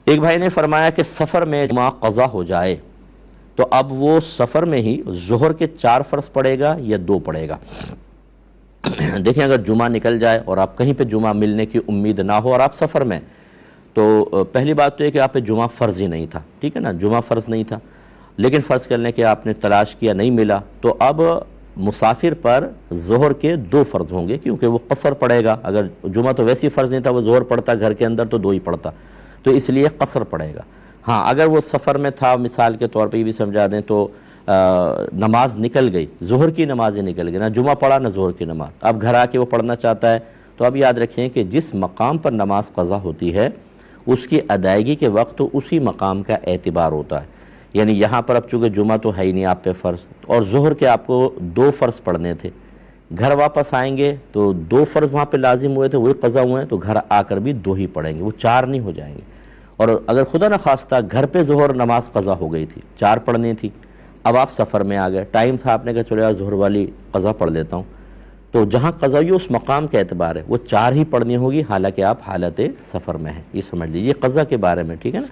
ایک بھائی نے فرمایا کہ سفر میں جمعہ قضا ہو جائے تو اب وہ سفر میں ہی ظہر کے 4 فرض پڑے گا یا 2 پڑے گا؟ دیکھیں، اگر جمعہ نکل جائے اور آپ کہیں پہ جمعہ ملنے کی امید نہ ہو اور آپ سفر میں، تو پہلی بات تو یہ کہ آپ پہ جمعہ فرض ہی نہیں تھا، ٹھیک ہے نا، جمعہ فرض نہیں تھا، لیکن فرض کر لیں کہ آپ نے تلاش کیا نہیں ملا، تو اب مسافر پر ظہر کے 2 فرض ہوں گے، کیونکہ وہ قصر پڑے گا۔ اگر جمعہ تو ویسی فرض نہیں تھا، وہ ظہر پڑتا گھر کے اندر تو 2 ہی پڑتا، تو اس لیے قصر پڑے گا۔ ہاں، اگر وہ سفر میں تھا، مثال کے طور پہ یہ بھی سمجھا دیں تو نماز نکل گئی، ظہر کی نمازیں نکل گئی، نہ جمعہ پڑھا نہ ظہر کی نماز، اب گھر آ کے وہ پڑھنا چاہتا ہے، تو اب یاد رکھیں کہ جس مقام پر نماز قضا ہوتی ہے اس کی ادائیگی کے وقت اسی مقام کا اعتبار ہوتا ہے۔ یعنی یہاں پر اب چونکہ جمعہ تو ہے ہی نہیں آپ پہ فرض، اور ظہر کے آپ کو 2 فرض پڑھنے تھے، گھر واپس آئیں گے تو 2 فرض وہاں پہ لازم ہوئے تھے، وہی قضا ہوئے ہیں، تو گھر آ کر بھی 2 ہی پڑھیں گے، وہ 4 نہیں ہو جائیں گے۔ اور اگر خدا نخواستہ گھر پہ ظہر نماز قضا ہو گئی تھی، 4 پڑھنی تھی، اب آپ سفر میں آ گئے، ٹائم تھا، آپ نے کہا چلو یار ظہر والی قضا پڑھ لیتا ہوں، تو جہاں قضا ہوئی اس مقام کا اعتبار ہے، وہ 4 ہی پڑھنی ہوگی، حالانکہ آپ حالت سفر میں ہیں، یہ سمجھ لیجیے قضا کے بارے میں، ٹھیک ہے نا۔